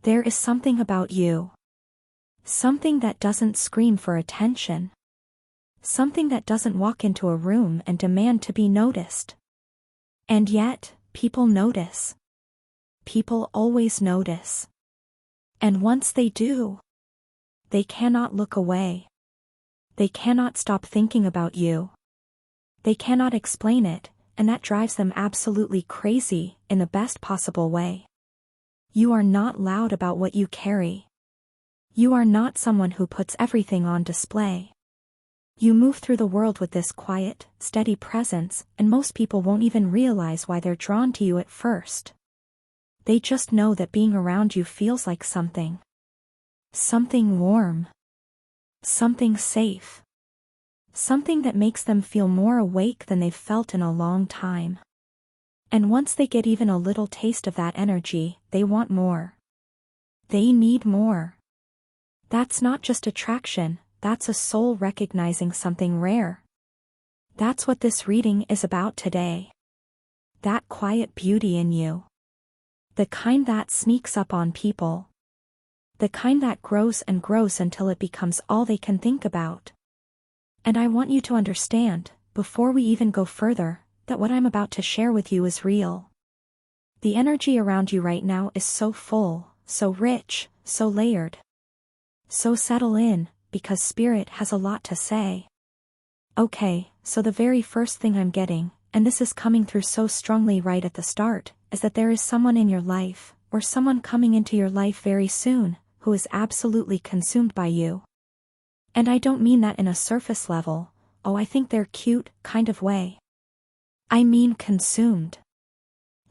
There is something about you. Something that doesn't scream for attention. Something that doesn't walk into a room and demand to be noticed. And yet, people notice. People always notice. And once they do, they cannot look away. They cannot stop thinking about you. They cannot explain it, and that drives them absolutely crazy, in the best possible way. You are not loud about what you carry. You are not someone who puts everything on display. You move through the world with this quiet, steady presence, and most people won't even realize why they're drawn to you at first. They just know that being around you feels like something. Something warm. Something safe. Something that makes them feel more awake than they've felt in a long time. And once they get even a little taste of that energy, they want more. They need more. That's not just attraction, that's a soul recognizing something rare. That's what this reading is about today. That quiet beauty in you. The kind that sneaks up on people. The kind that grows and grows until it becomes all they can think about. And I want you to understand, before we even go further, that what I'm about to share with you is real. The energy around you right now is so full, so rich, so layered. So settle in, because Spirit has a lot to say. Okay, so the very first thing I'm getting, and this is coming through so strongly right at the start, is that there is someone in your life, or someone coming into your life very soon, who is absolutely consumed by you. And I don't mean that in a surface level, oh I think they're cute, kind of way. I mean consumed.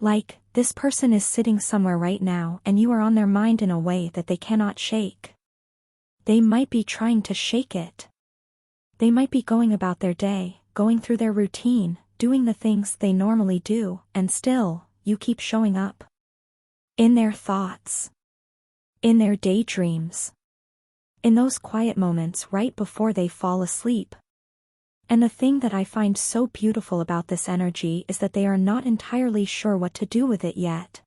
Like, this person is sitting somewhere right now and you are on their mind in a way that they cannot shake. They might be trying to shake it. They might be going about their day, going through their routine, doing the things they normally do, and still, you keep showing up. In their thoughts. In their daydreams. In those quiet moments right before they fall asleep. And the thing that I find so beautiful about this energy is that they are not entirely sure what to do with it yet.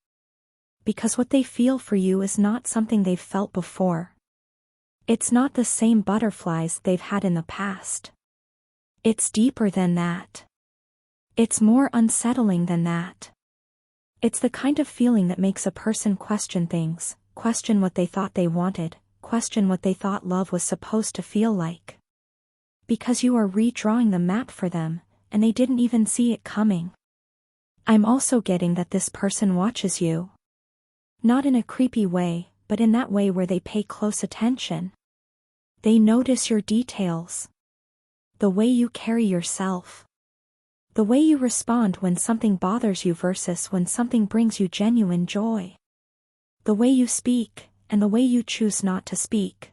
Because what they feel for you is not something they've felt before. It's not the same butterflies they've had in the past. It's deeper than that. It's more unsettling than that. It's the kind of feeling that makes a person question things, question what they thought they wanted, question what they thought love was supposed to feel like. Because you are redrawing the map for them, and they didn't even see it coming. I'm also getting that this person watches you. Not in a creepy way, but in that way where they pay close attention. They notice your details. The way you carry yourself. The way you respond when something bothers you versus when something brings you genuine joy. The way you speak, and the way you choose not to speak.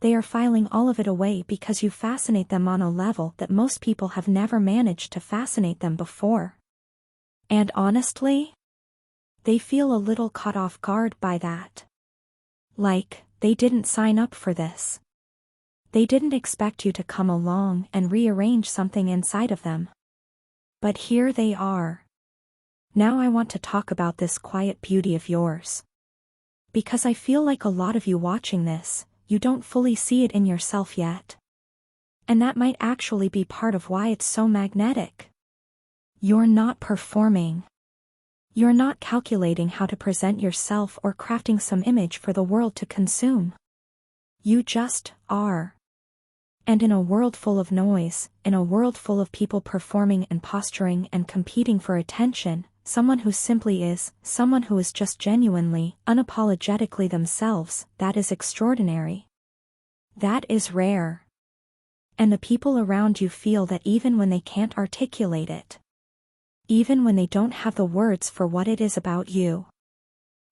They are filing all of it away because you fascinate them on a level that most people have never managed to fascinate them before. And honestly, they feel a little caught off guard by that. Like, they didn't sign up for this. They didn't expect you to come along and rearrange something inside of them. But here they are. Now I want to talk about this quiet beauty of yours. Because I feel like a lot of you watching this, you don't fully see it in yourself yet. And that might actually be part of why it's so magnetic. You're not performing. You're not calculating how to present yourself or crafting some image for the world to consume. You just are. And in a world full of noise, in a world full of people performing and posturing and competing for attention, someone who simply is, someone who is just genuinely, unapologetically themselves, that is extraordinary. That is rare. And the people around you feel that even when they can't articulate it. Even when they don't have the words for what it is about you.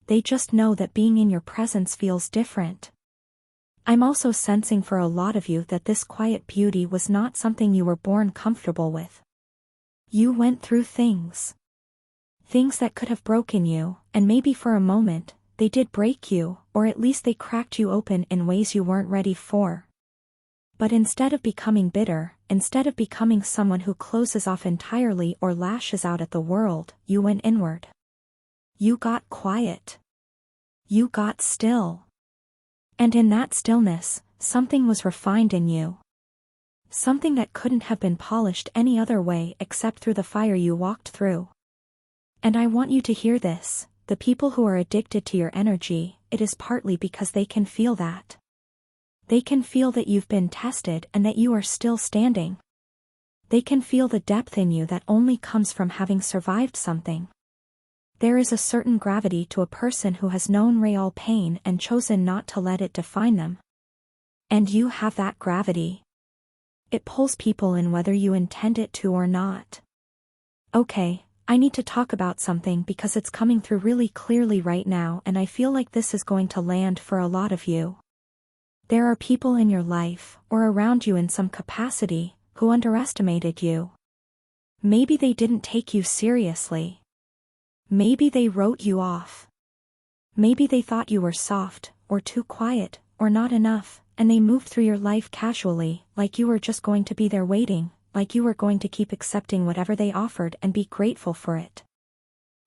They just know that being in your presence feels different. I'm also sensing for a lot of you that this quiet beauty was not something you were born comfortable with. You went through things. Things that could have broken you, and maybe for a moment, they did break you, or at least they cracked you open in ways you weren't ready for. But instead of becoming bitter, instead of becoming someone who closes off entirely or lashes out at the world, you went inward. You got quiet. You got still. And in that stillness, something was refined in you. Something that couldn't have been polished any other way except through the fire you walked through. And I want you to hear this, the people who are addicted to your energy, it is partly because they can feel that. They can feel that you've been tested and that you are still standing. They can feel the depth in you that only comes from having survived something. There is a certain gravity to a person who has known real pain and chosen not to let it define them. And you have that gravity. It pulls people in whether you intend it to or not. Okay, I need to talk about something because it's coming through really clearly right now and I feel like this is going to land for a lot of you. There are people in your life, or around you in some capacity, who underestimated you. Maybe they didn't take you seriously. Maybe they wrote you off. Maybe they thought you were soft, or too quiet, or not enough, and they moved through your life casually, like you were just going to be there waiting, like you were going to keep accepting whatever they offered and be grateful for it.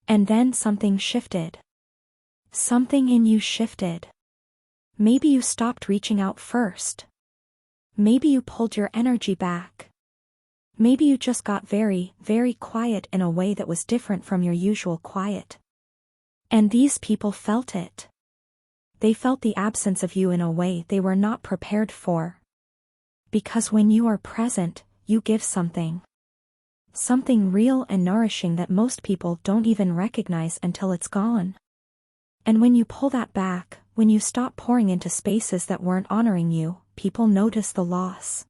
And then something shifted. Something in you shifted. Maybe you stopped reaching out first. Maybe you pulled your energy back. Maybe you just got very, very quiet in a way that was different from your usual quiet. And these people felt it. They felt the absence of you in a way they were not prepared for. Because when you are present, you give something. Something real and nourishing that most people don't even recognize until it's gone. And when you pull that back, when you stop pouring into spaces that weren't honoring you, people notice the loss.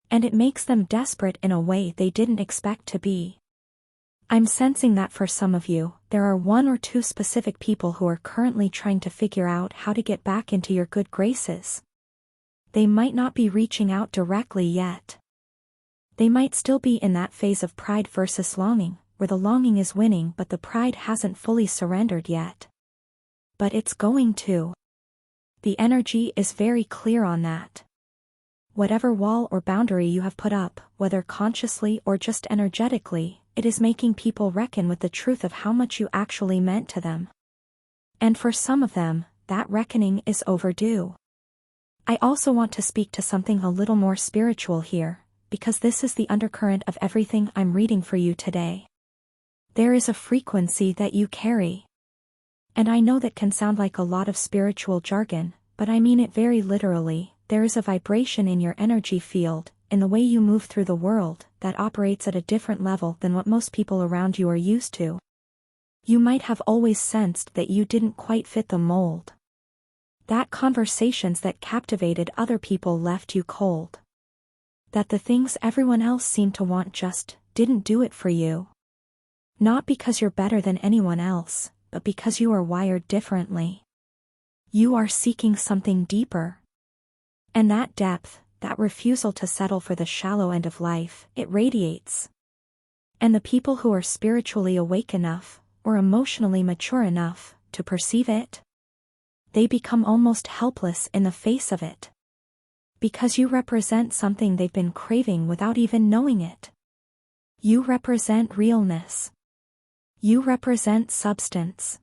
And it makes them desperate in a way they didn't expect to be. I'm sensing that for some of you, there are one or two specific people who are currently trying to figure out how to get back into your good graces. They might not be reaching out directly yet. They might still be in that phase of pride versus longing, where the longing is winning but the pride hasn't fully surrendered yet. But it's going to. The energy is very clear on that. Whatever wall or boundary you have put up, whether consciously or just energetically, it is making people reckon with the truth of how much you actually meant to them. And for some of them, that reckoning is overdue. I also want to speak to something a little more spiritual here, because this is the undercurrent of everything I'm reading for you today. There is a frequency that you carry. And I know that can sound like a lot of spiritual jargon, but I mean it very literally. There is a vibration in your energy field, in the way you move through the world, that operates at a different level than what most people around you are used to. You might have always sensed that you didn't quite fit the mold. That conversations that captivated other people left you cold. That the things everyone else seemed to want just didn't do it for you. Not because you're better than anyone else, but because you are wired differently. You are seeking something deeper. And that depth, that refusal to settle for the shallow end of life, it radiates. And the people who are spiritually awake enough, or emotionally mature enough, to perceive it, they become almost helpless in the face of it. Because you represent something they've been craving without even knowing it. You represent realness. You represent substance.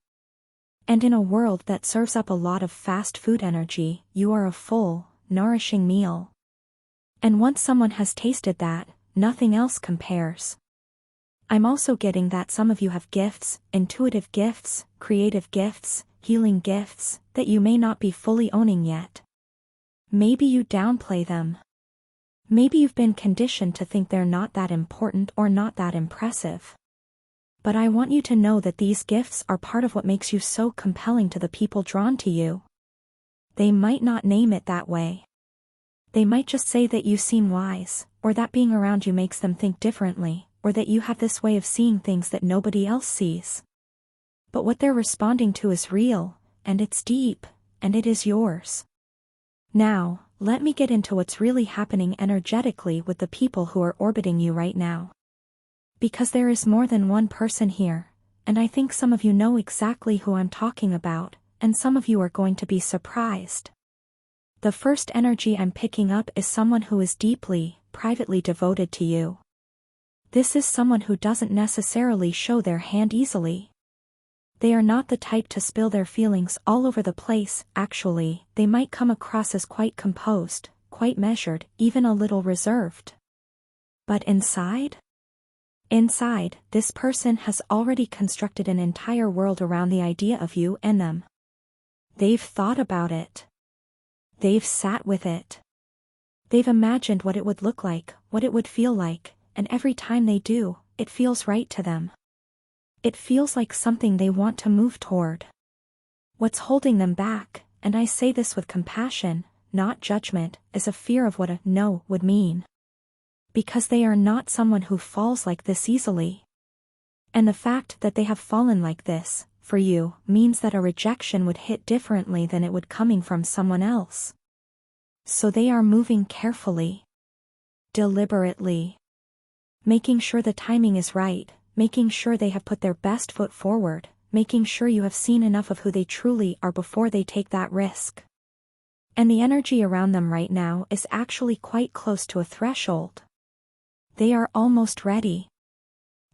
And in a world that serves up a lot of fast food energy, you are a full, nourishing meal. And once someone has tasted that, nothing else compares. I'm also getting that some of you have gifts, intuitive gifts, creative gifts, healing gifts, that you may not be fully owning yet. Maybe you downplay them. Maybe you've been conditioned to think they're not that important or not that impressive. But I want you to know that these gifts are part of what makes you so compelling to the people drawn to you. They might not name it that way. They might just say that you seem wise, or that being around you makes them think differently, or that you have this way of seeing things that nobody else sees. But what they're responding to is real, and it's deep, and it is yours. Now, let me get into what's really happening energetically with the people who are orbiting you right now. Because there is more than one person here, and I think some of you know exactly who I'm talking about, and some of you are going to be surprised. The first energy I'm picking up is someone who is deeply, privately devoted to you. This is someone who doesn't necessarily show their hand easily. They are not the type to spill their feelings all over the place. Actually, they might come across as quite composed, quite measured, even a little reserved. But inside? Inside, this person has already constructed an entire world around the idea of you and them. They've thought about it. They've sat with it. They've imagined what it would look like, what it would feel like, and every time they do, it feels right to them. It feels like something they want to move toward. What's holding them back, and I say this with compassion, not judgment, is a fear of what a no would mean. Because they are not someone who falls like this easily. And the fact that they have fallen like this, for you, means that a rejection would hit differently than it would coming from someone else. So they are moving carefully. Deliberately. Making sure the timing is right, making sure they have put their best foot forward, making sure you have seen enough of who they truly are before they take that risk. And the energy around them right now is actually quite close to a threshold. They are almost ready.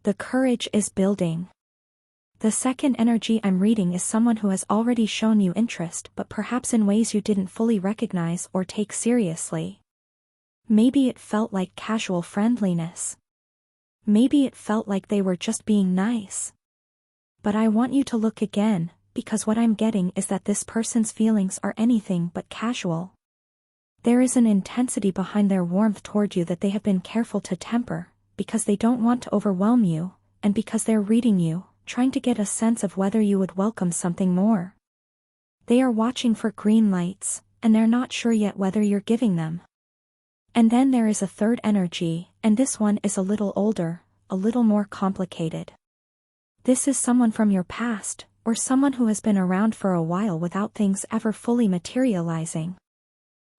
The courage is building. The second energy I'm reading is someone who has already shown you interest, but perhaps in ways you didn't fully recognize or take seriously. Maybe it felt like casual friendliness. Maybe it felt like they were just being nice. But I want you to look again, because what I'm getting is that this person's feelings are anything but casual. There is an intensity behind their warmth toward you that they have been careful to temper, because they don't want to overwhelm you, and because they're reading you, trying to get a sense of whether you would welcome something more. They are watching for green lights, and they're not sure yet whether you're giving them. And then there is a third energy, and this one is a little older, a little more complicated. This is someone from your past, or someone who has been around for a while without things ever fully materializing.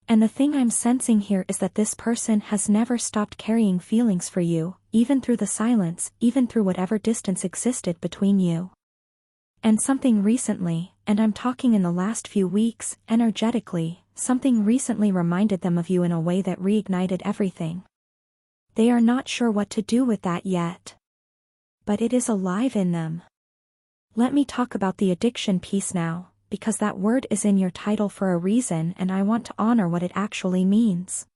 And the thing I'm sensing here is that this person has never stopped carrying feelings for you, even through the silence, even through whatever distance existed between you. And something recently, and I'm talking in the last few weeks, energetically, something recently reminded them of you in a way that reignited everything. They are not sure what to do with that yet. But it is alive in them. Let me talk about the addiction piece now, because that word is in your title for a reason and I want to honor what it actually means.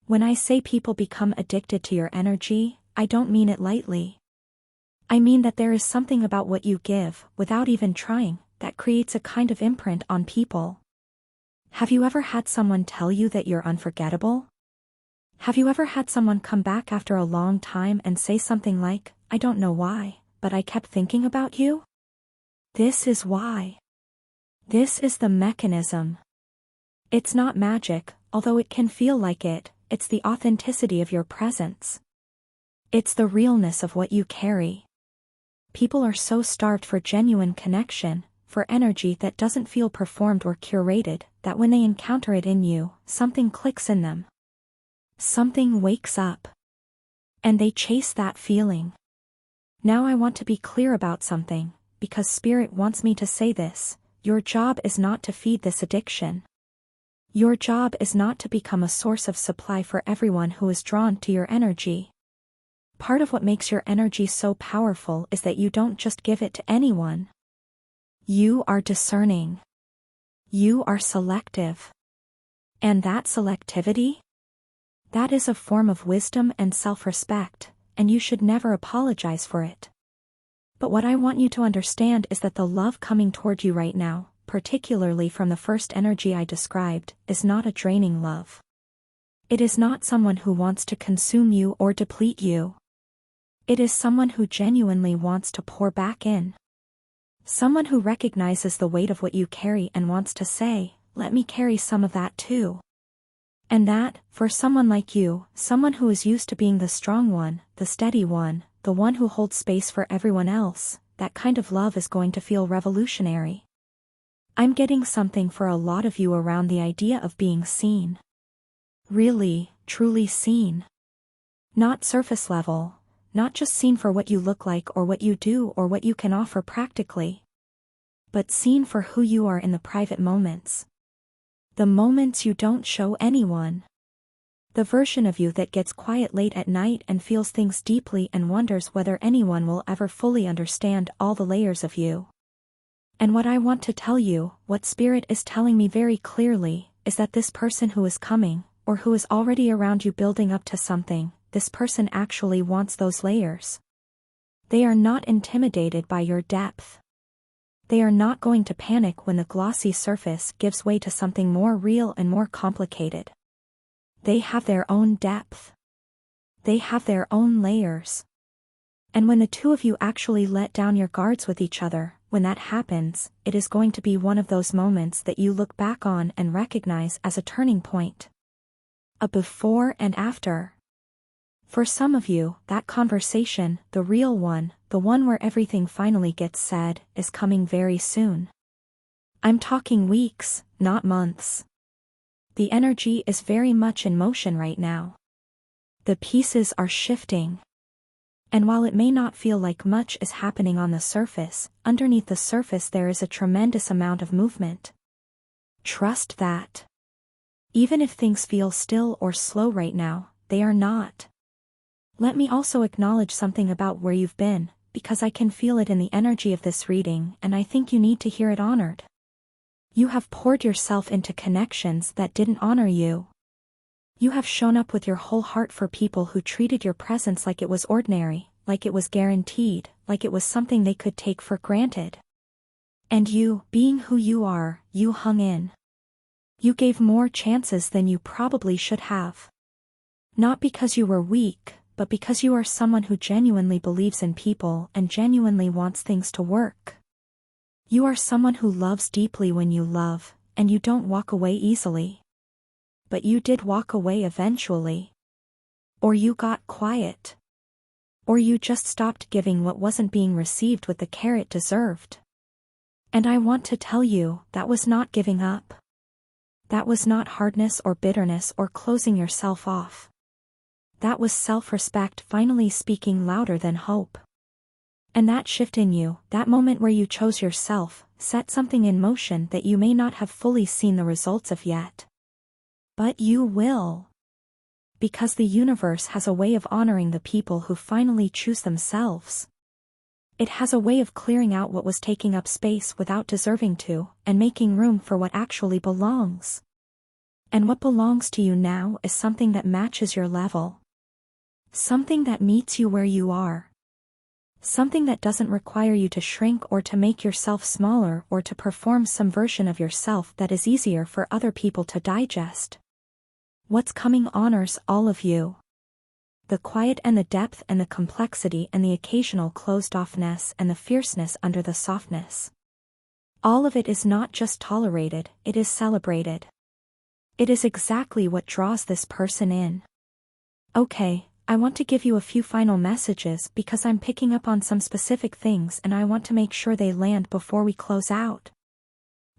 When I say people become addicted to your energy, I don't mean it lightly. I mean that there is something about what you give, without even trying, that creates a kind of imprint on people. Have you ever had someone tell you that you're unforgettable? Have you ever had someone come back after a long time and say something like, I don't know why, but I kept thinking about you? This is why. This is the mechanism. It's not magic, although it can feel like it, it's the authenticity of your presence. It's the realness of what you carry. People are so starved for genuine connection, for energy that doesn't feel performed or curated, that when they encounter it in you, something clicks in them. Something wakes up. And they chase that feeling. Now I want to be clear about something, because Spirit wants me to say this. Your job is not to feed this addiction. Your job is not to become a source of supply for everyone who is drawn to your energy. Part of what makes your energy so powerful is that you don't just give it to anyone. You are discerning. You are selective. And that selectivity? That is a form of wisdom and self-respect, and you should never apologize for it. But what I want you to understand is that the love coming toward you right now, particularly from the first energy I described, is not a draining love. It is not someone who wants to consume you or deplete you. It is someone who genuinely wants to pour back in. Someone who recognizes the weight of what you carry and wants to say, let me carry some of that too. And that, for someone like you, someone who is used to being the strong one, the steady one, the one who holds space for everyone else, that kind of love is going to feel revolutionary. I'm getting something for a lot of you around the idea of being seen. Really, truly seen. Not surface level, not just seen for what you look like or what you do or what you can offer practically. But seen for who you are in the private moments. The moments you don't show anyone. The version of you that gets quiet late at night and feels things deeply and wonders whether anyone will ever fully understand all the layers of you. And what I want to tell you, what Spirit is telling me very clearly, is that this person who is coming, or who is already around you building up to something, this person actually wants those layers. They are not intimidated by your depth. They are not going to panic when the glossy surface gives way to something more real and more complicated. They have their own depth. They have their own layers. And when the two of you actually let down your guards with each other, when that happens, it is going to be one of those moments that you look back on and recognize as a turning point. A before and after. For some of you, that conversation, the real one, the one where everything finally gets said, is coming very soon. I'm talking weeks, not months. The energy is very much in motion right now. The pieces are shifting. And while it may not feel like much is happening on the surface, underneath the surface there is a tremendous amount of movement. Trust that. Even if things feel still or slow right now, they are not. Let me also acknowledge something about where you've been, because I can feel it in the energy of this reading and I think you need to hear it honored. You have poured yourself into connections that didn't honor you. You have shown up with your whole heart for people who treated your presence like it was ordinary, like it was guaranteed, like it was something they could take for granted. And you, being who you are, you hung in. You gave more chances than you probably should have. Not because you were weak, but because you are someone who genuinely believes in people and genuinely wants things to work. You are someone who loves deeply when you love, and you don't walk away easily. But you did walk away eventually. Or you got quiet. Or you just stopped giving what wasn't being received with the care it deserved. And I want to tell you, that was not giving up. That was not hardness or bitterness or closing yourself off. That was self-respect finally speaking louder than hope. And that shift in you, that moment where you chose yourself, set something in motion that you may not have fully seen the results of yet. But you will. Because the universe has a way of honoring the people who finally choose themselves. It has a way of clearing out what was taking up space without deserving to, and making room for what actually belongs. And what belongs to you now is something that matches your level. Something that meets you where you are. Something that doesn't require you to shrink or to make yourself smaller or to perform some version of yourself that is easier for other people to digest. What's coming honors all of you. The quiet and the depth and the complexity and the occasional closed-offness and the fierceness under the softness. All of it is not just tolerated, it is celebrated. It is exactly what draws this person in. Okay, I want to give you a few final messages because I'm picking up on some specific things and I want to make sure they land before we close out.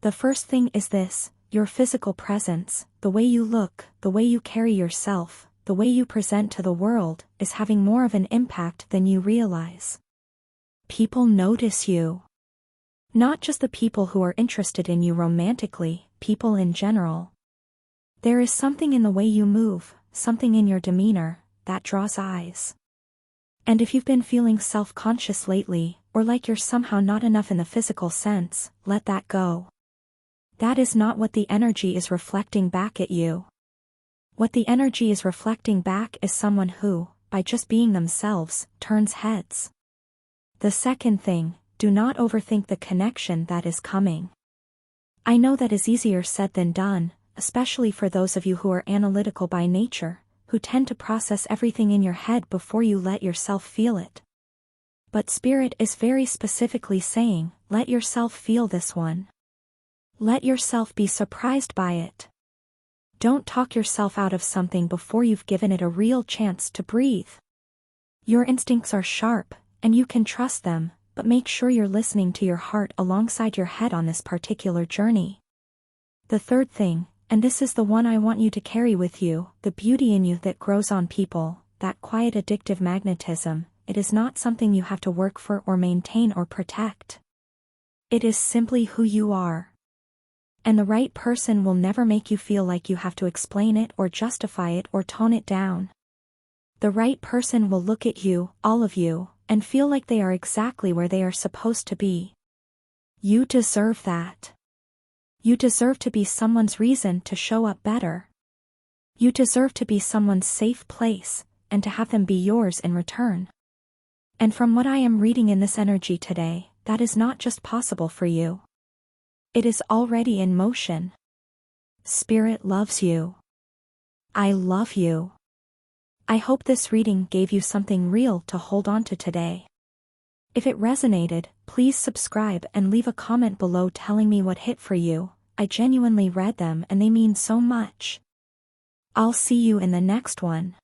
The first thing is this: your physical presence, the way you look, the way you carry yourself, the way you present to the world, is having more of an impact than you realize. People notice you. Not just the people who are interested in you romantically, people in general. There is something in the way you move, something in your demeanor, that draws eyes. And if you've been feeling self-conscious lately, or like you're somehow not enough in the physical sense, let that go. That is not what the energy is reflecting back at you. What the energy is reflecting back is someone who, by just being themselves, turns heads. The second thing, do not overthink the connection that is coming. I know that is easier said than done, especially for those of you who are analytical by nature, who tend to process everything in your head before you let yourself feel it. But Spirit is very specifically saying, let yourself feel this one. Let yourself be surprised by it. Don't talk yourself out of something before you've given it a real chance to breathe. Your instincts are sharp, and you can trust them, but make sure you're listening to your heart alongside your head on this particular journey. The third thing, and this is the one I want you to carry with you, the beauty in you that grows on people, that quiet addictive magnetism, it is not something you have to work for or maintain or protect. It is simply who you are. And the right person will never make you feel like you have to explain it or justify it or tone it down. The right person will look at you, all of you, and feel like they are exactly where they are supposed to be. You deserve that. You deserve to be someone's reason to show up better. You deserve to be someone's safe place, and to have them be yours in return. And from what I am reading in this energy today, that is not just possible for you. It is already in motion. Spirit loves you. I love you. I hope this reading gave you something real to hold on to today. If it resonated, please subscribe and leave a comment below telling me what hit for you. I genuinely read them and they mean so much. I'll see you in the next one.